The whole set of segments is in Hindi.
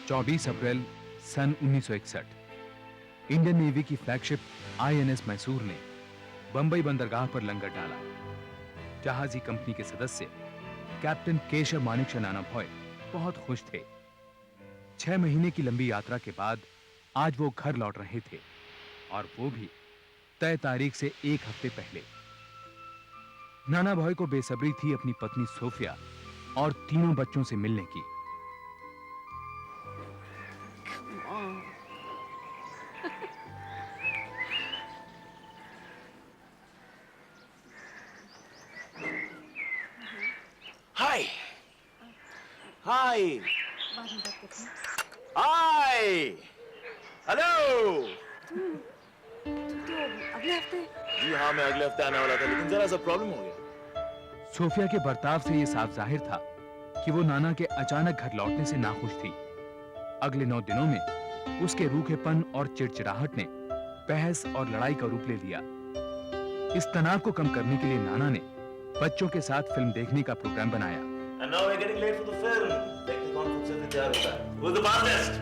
चौबीस अप्रैल सन 1961 इंडियन नेवी की फ्लैगशिप आईएनएस मैसूर ने बंबई बंदरगाह पर लंगर डाला। जहाजी कंपनी के सदस्य कैप्टन केशव मानिक नाना भॉय बहुत खुश थे। 6 महीने की लंबी यात्रा के बाद आज वो घर लौट रहे थे, और वो भी तय तारीख से 1 हफ्ते पहले। नाना भॉय को बेसब्री थी अपनी पत्नी सोफिया और तीनों बच्चों से मिलने की। हाय हाय हाय हेलो। तो अगले हफ्ते? जी हाँ, मैं अगले हफ्ते आने वाला था, लेकिन जरा सा प्रॉब्लम हो गया। सोफिया के बर्ताव से यह साफ जाहिर था कि वो नाना के अचानक घर लौटने से नाखुश थी। अगले 9 दिनों में उसके रूखेपन और चिड़चिड़ाहट ने बहस और लड़ाई का रूप ले लिया। इस तनाव को कम करने के लिए नाना ने बच्चों के साथ फिल्म देखने का प्रोग्राम बनाया। And now we're getting late for the film. देखते कौन सबसे तैयार होता है। Who's the fastest?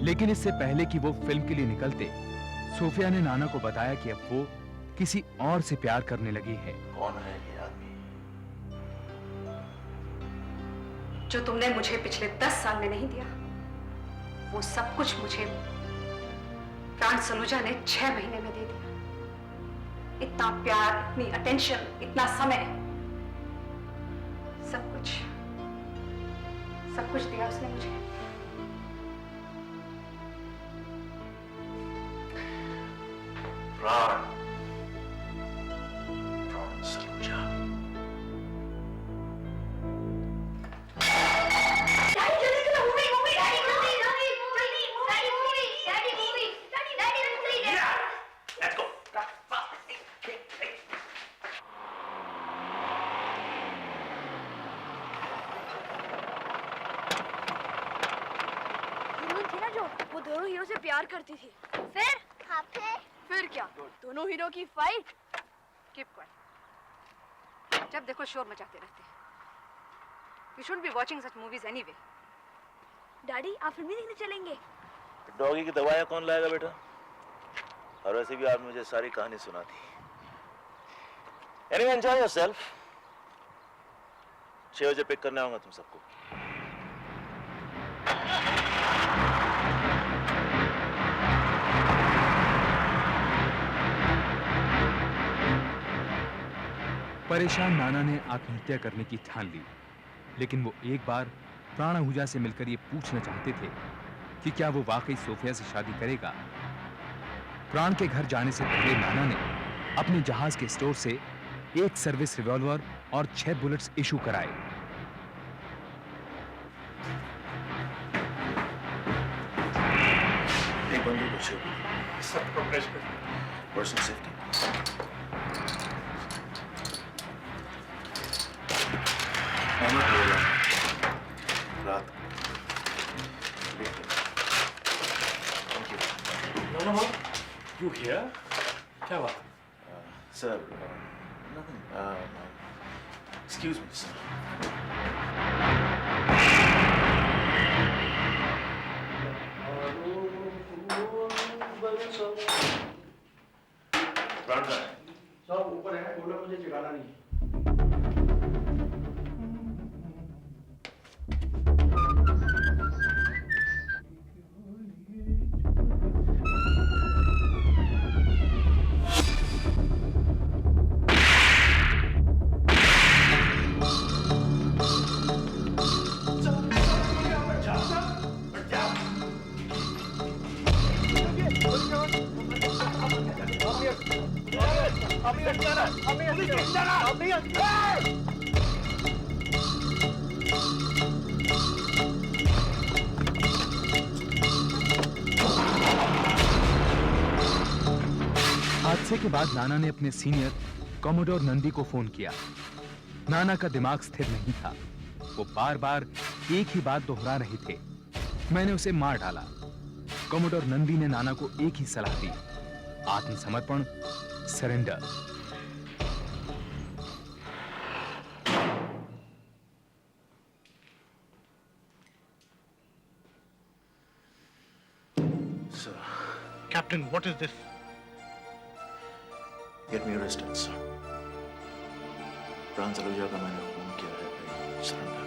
लेकिन इससे पहले कि वो फिल्म के लिए निकलते, सोफिया ने नाना को बताया कि अब वो किसी और से प्यार करने लगी है। कौन है ये आदमी? जो तुमने मुझे पिछले 10 साल में नहीं दिया, वो सब कुछ मुझे प्राण सलूजा ने 6 महीने में दे दिया। इतना प्यार, इतनी अटेंशन, इतना समय, सब कुछ दिया उसने मुझे। प्राण सलूजा। वो दोनों हीरो से प्यार करती थी। फिर क्या? दोनों हीरो की फाइट। Keep quiet. जब देखो शोर मचाते रहते हैं। We shouldn't be watching such movies anyway. Daddy, आप फिल्म देखने चलेंगे? डॉगी की दवाइयाँ कौन लाएगा बेटा? और वैसे भी आपने मुझे सारी कहानी सुना दी। Anyway, enjoy yourself. 6 बजे पिक करने आऊंगा तुम सबको। परेशान नाना ने आत्महत्या करने की ठान ली, लेकिन वो एक बार प्राण आहूजा से मिलकर ये पूछना चाहते थे कि क्या वो वाकई सोफिया से शादी करेगा। प्राण के घर जाने से पहले नाना ने अपने जहाज के स्टोर से 1 सर्विस रिवॉल्वर और 6 बुलेट्स इशू कराए। एक बंदूक अच्छे सब प्रोफेशनल पर्सनल सेफ्टी। रात No, you here? क्या बात? Sir, nothing. Excuse me, sir. प्राण कहाँ है? सब ऊपर है, बोलो मुझे जगाना नहीं। हादसे के बाद नाना ने अपने सीनियर कॉमोडोर नंदी को फोन किया। नाना का दिमाग स्थिर नहीं था। वो बार बार एक ही बात दोहरा रहे थे, मैंने उसे मार डाला। कॉमोडोर नंदी ने नाना को एक ही सलाह दी, आत्मसमर्पण, surrender. Sir, Captain, what is this? get me arrested, sir. प्राण सलूजा का मैंने खून किया है, I surrender.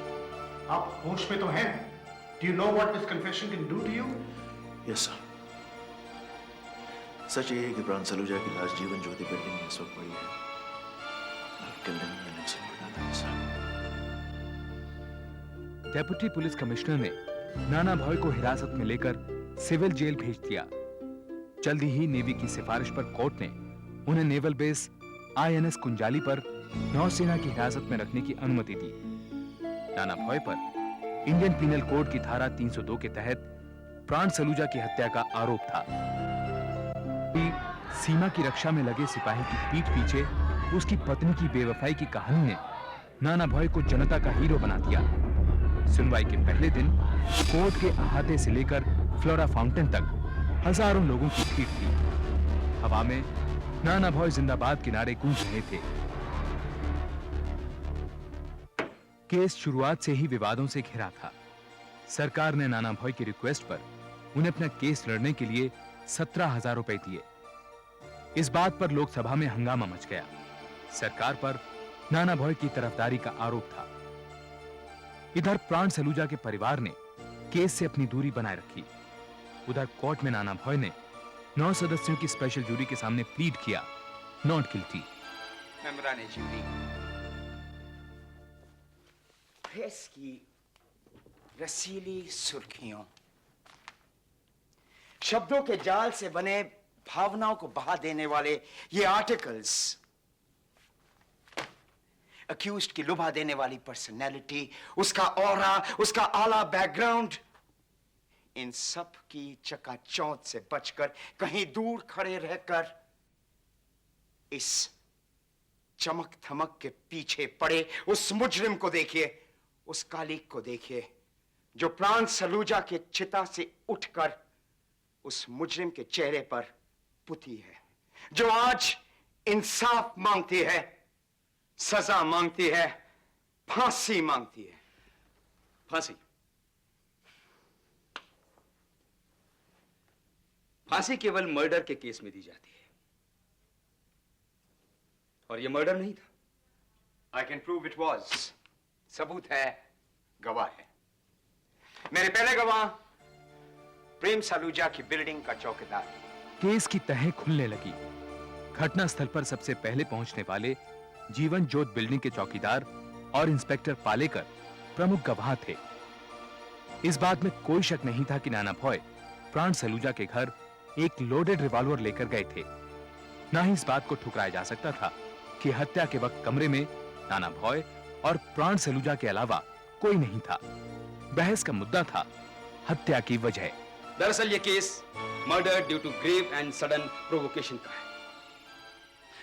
आप होश में तो हैं? Do you know what this confession can do to you? Yes, sir. सच ये है कि प्राण सलूजा की लाश जीवन ज्योति बिल्डिंग में इस वक्त पड़ी है। I've killed him in accident, sir. Deputy police commissioner ने नाना भॉय को हिरासत में लेकर सिविल जेल भेज दिया। जल्दी ही नेवी की सिफारिश पर कोर्ट ने उन्हें नेवल बेस INS कुंजाली पर नौसेना की हिरासत में रखने की अनुमति दी। नाना भॉय पर इंडियन पीनल कोड की धारा 302 के तहत प्राण सलूजा की हत्या का आरोप था। सीमा की रक्षा में लगे सिपाही की पीठ पीछे उसकी पत्नी की बेवफाई की कहानी ने नाना भॉय को जनता का हीरो बना दिया। सुनवाई के पहले दिन कोर्ट के अहाते से लेकर फ्लोरा फाउंटेन तक हजारों लोगों की भीड़ थी। हवा में नाना भॉय जिंदाबाद के नारे गूंज रहे थे। केस शुरुआत से ही विवादों से घिरा था। सरकार ने नाना भॉय की रिक्वेस्ट पर उन्हें अपना केस लड़ने के लिए 17,000 रुपए दिए। इस बात पर लोकसभा में हंगामा मच गया। सरकार पर नाना भॉय की तरफदारी का आरोप था। इधर प्राण सलूजा के परिवार ने केस से अपनी दूरी बनाए रखी। उधर कोर्ट में नाना भॉय ने 9 सदस्यों की स्पेशल जूरी के सामने प्लीड किया, नॉट गिल्टी। मेम्बरान जूरी, प्रेस की रसीली सुर्खियों, शब्दों के जाल से बने भावनाओं को बहा देने वाले ये आर्टिकल्स, अक्यूज्ड की लुभा देने वाली पर्सनैलिटी, उसका ऑरा, उसका आला बैकग्राउंड, इन सब की चकाचौंध से बचकर कहीं दूर खड़े रहकर इस चमक धमक के पीछे पड़े उस मुजरिम को देखिए, उस कालिक को देखिए जो प्राण सलूजा के चिता से उठकर उस मुजरिम के चेहरे पर पुती है, जो आज इंसाफ मांगती है, सजा मांगती है, फांसी मांगती है। फांसी, फांसी केवल मर्डर के केस में दी जाती है, और यह मर्डर नहीं था। I can prove it was. सबूत है, गवाह है। मेरे पहले गवाह प्रेम सलूजा की बिल्डिंग का चौकीदार। केस की तह खुलने लगी। घटनास्थल पर सबसे पहले पहुंचने वाले जीवन ज्योत बिल्डिंग के चौकीदार और इंस्पेक्टर पालेकर प्रमुख गवाह थे। इस बात में कोई शक नहीं था कि नाना भॉय प्राण सलूजा के घर एक लोडेड रिवॉल्वर लेकर गए थे। ना ही इस बात को ठुकराया जा सकता था कि हत्या के वक्त कमरे में नाना भॉय और प्राण सलूजा के अलावा कोई नहीं था। बहस का मुद्दा था हत्या की वजह। दरअसल यह case murder due to grave and sudden provocation का है।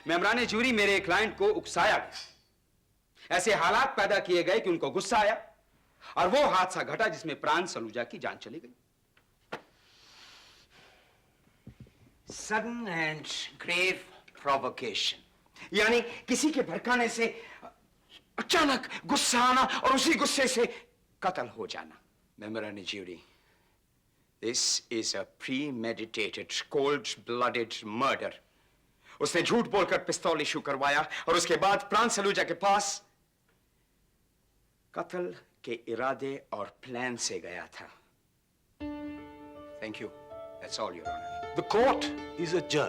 मेम्बरान जूरी, मेरे क्लाइंट को उकसाया गया, ऐसे हालात पैदा किए गए कि उनको गुस्सा आया और वो हादसा घटा जिसमें प्राण सलूजा की जान चली गई। सडन एंड ग्रेव प्रोवोकेशन, यानी किसी के भड़काने से अचानक गुस्सा आना और उसी गुस्से से कत्ल हो जाना। मेम्बरान jury, this is a premeditated, cold blooded murder. उसने झूठ बोलकर पिस्तौल इशू करवाया और उसके बाद प्राण सलूजा के पास कत्ल के इरादे और प्लान से गया था। Thank you. That's all, your honour. The court is a judge.